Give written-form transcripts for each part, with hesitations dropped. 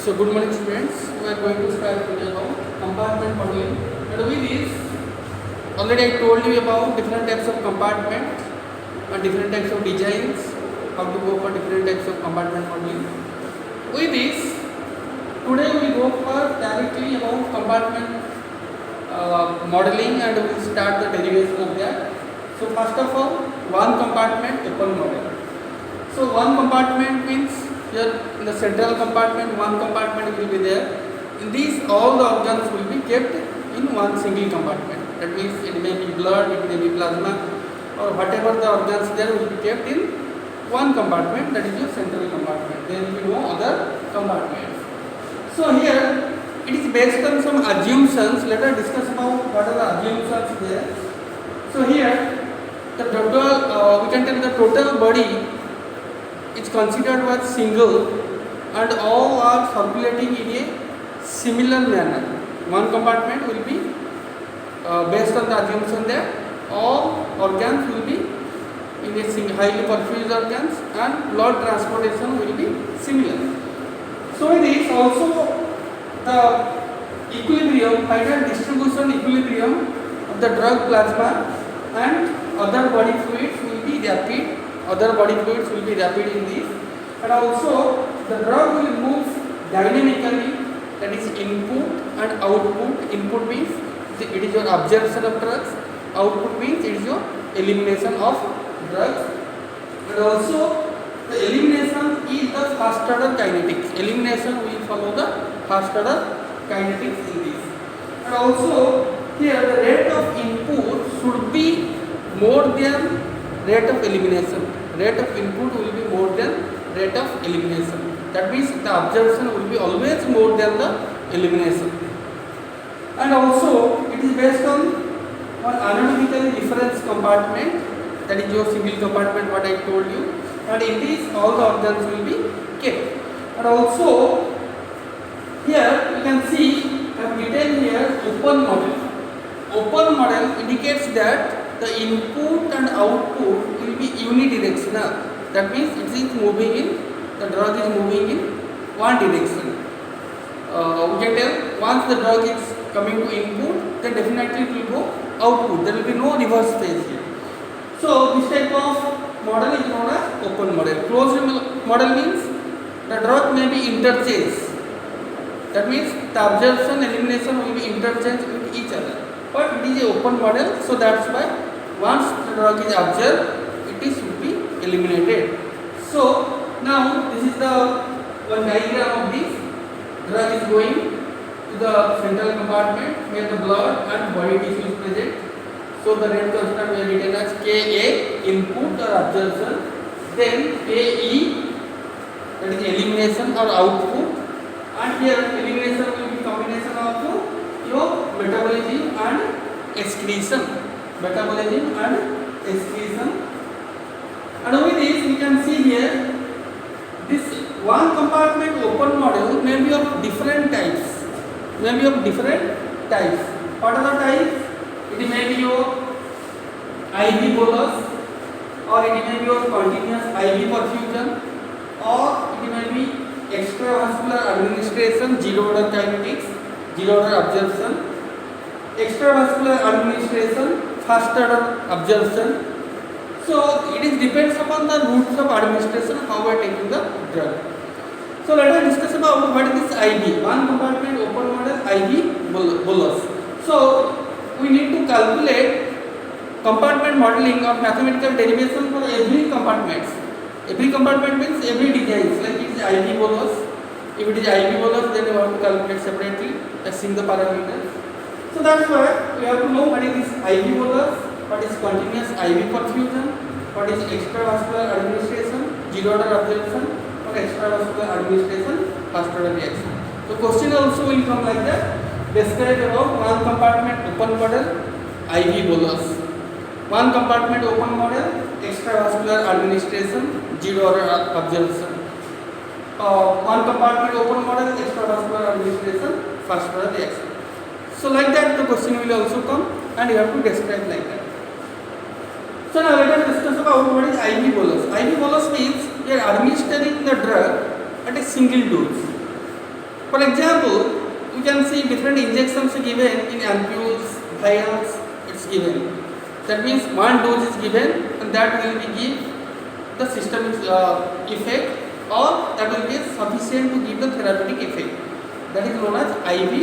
So good morning students, we are going to start today about compartment modeling. And with this, already I told you about different types of compartment and different types of designs, how to go for different types of compartment modeling. With this, today we will go for directly about compartment modeling and we will start the derivation of that. So first of all, one compartment open model. So one compartment means here in the central compartment, one compartment will be there. In these, all the organs will be kept in one single compartment. That means it may be blood, it may be plasma, or whatever the organs there will be kept in one compartment. That is your central compartment. There will be no other compartments. So here it is based on some assumptions. Let us discuss about what are the assumptions there. So here the total, we can tell the total body is considered as single and all are circulating in a similar manner. One compartment will be based on the assumption that all organs will be in a highly perfused organs and blood transportation will be similar. So it is also the equilibrium, final distribution equilibrium of the drug plasma and other body fluids will be rapid. Other body fluids will be rapid in this, and also the drug will move dynamically, that is input and output. Input means it is your absorption of drugs, output means it is your elimination of drugs, and also the elimination is the first order kinetics. Elimination will follow the first order kinetics in this, and also here the rate of input should be more than rate of elimination. Rate of input will be more than rate of elimination. That means the absorption will be always more than the elimination. And also it is based on one anatomically different compartment, that is your single compartment what I told you, and in this all the organs will be kept. And also here you can see I have written here open model. Open model indicates that the input and output will be unidirectional. That means it is moving in, the drug is moving in one direction. We can tell once the drug is coming to input, then definitely it will go output. There will be no reverse phase here. So this type of model is known as open model. Closed model means the drug may be interchanged. That means the absorption elimination will be interchanged with each other. But it is an open model, so that's why once the drug is absorbed, it should be eliminated. So now this is the one diagram of this. Drug is going to the central compartment where the blood and body tissue is present. So the rate constant we have written as Ka, input or absorption, then Ke, that is elimination or output, and here elimination will be combination of your metabolism and excretion. Metabolism and excretion. And with this we can see here this one compartment open model may be of different types. May be of different types. What are the types? It may be your IV bolus, or it may be your continuous IV perfusion, or it may be extravascular administration, zero order kinetics, zero order absorption. Extravascular administration, first order absorption. So it is depends upon the routes of administration how we are taking the drug. So let us discuss about what is this IV. One compartment open model IV bolus. So we need to calculate compartment modeling or mathematical derivation for every compartment. Every compartment means every design. Like it is IV bolus. If it is IV bolus, then you have to calculate separately, testing the parameters. So that's why we have to know what is this IV bolus, what is continuous IV perfusion, what is extravascular administration, zero order absorption, or extravascular administration, first order reaction. The question also will come like that. Describe about one compartment open model IV bolus, one compartment open model extravascular administration, zero order absorption, one compartment open model extravascular administration, first order reaction. So like that the question will also come and you have to describe like that. So now let us discuss about what is IV bolus. IV bolus means you are administering the drug at a single dose. For example, you can see different injections given in ampules, vials, it's given. That means one dose is given and that will be give the systemic effect, or that will be sufficient to give the therapeutic effect. That is known as IV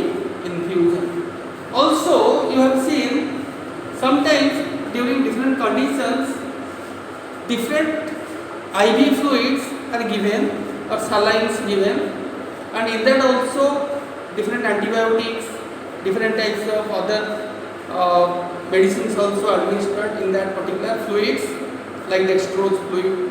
infusion. Also, you have seen sometimes during different conditions, different IV fluids are given or salines given, and in that also different antibiotics, different types of other medicines also administered in that particular fluids, like dextrose fluid.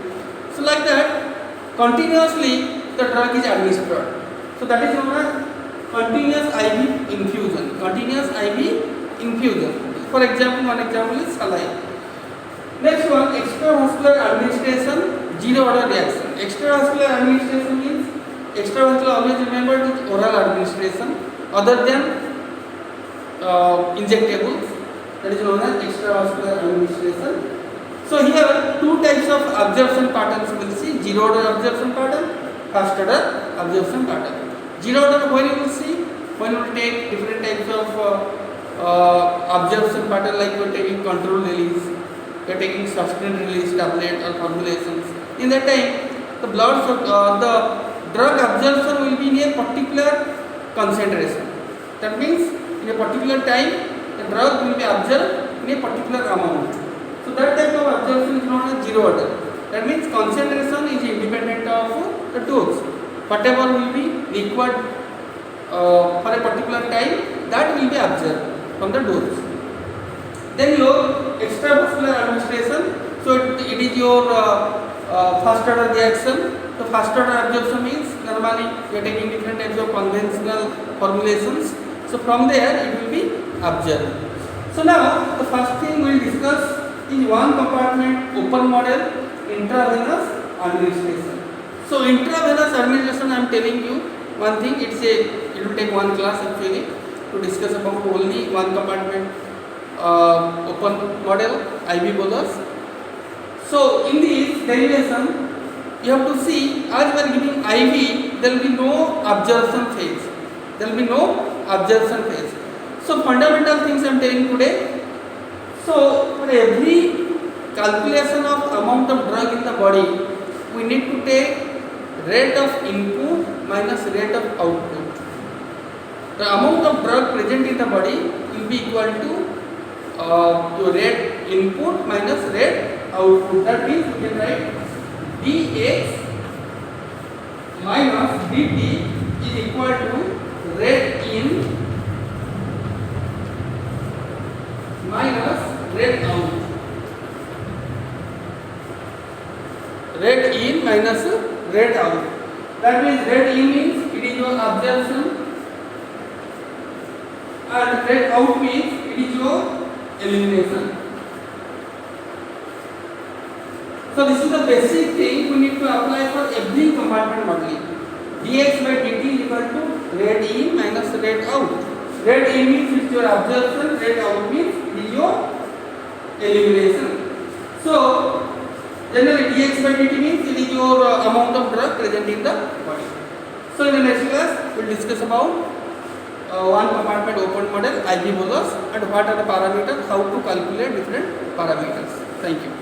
So like that, continuously the drug is administered. So that is known as continuous IV infusion. Continuous IV infusion. For example, one example is saline. Next one, extravascular administration, zero order reaction. Extravascular administration means extravascular, always remember, it is oral administration other than injectables. That is known as extravascular administration. So here two types of absorption patterns we will see: zero order absorption pattern, first order absorption pattern. Zero order, when you will see, when you will take different types of absorption pattern, like you are taking control release, you are taking sustained release tablet or formulations. In that time, the the drug absorption will be in a particular concentration. That means in a particular time, the drug will be absorbed in a particular amount. So that type of absorption is known as zero order. That means concentration is independent of the dose. Whatever will be required for a particular time, that will be absorbed from the dose. Then your extravascular administration. So it is your first order reaction. So first order absorption means normally you are taking different types of conventional formulations. So from there it will be absorbed. So now the first thing we will discuss is one compartment open model, intravenous administration. So intravenous administration, I am telling you one thing, it will take one class actually to discuss about only one compartment open model, IV bolus. So in this derivation, you have to see, as we are giving IV, there will be no absorption phase. There will be no absorption phase. So fundamental things I am telling today. So for every calculation of amount of drug in the body, we need to take rate of input minus rate of output. The amount of drug present in the body will be equal to your rate input minus rate output. That means we can write dx minus dt is equal to rate in minus rate out. Rate in minus rate out. That means rate in means it is your absorption, and rate out means it is your elimination. So this is the basic thing we need to apply for every compartment modeling. dx by dt is equal to rate in minus rate out. Rate in means it is your absorption, rate out means it is your elimination. So generally dx by dt means it is your amount of drug present in the body. So in the next class we will discuss about one compartment open model, IV bolus, and what are the parameters, how to calculate different parameters. Thank you.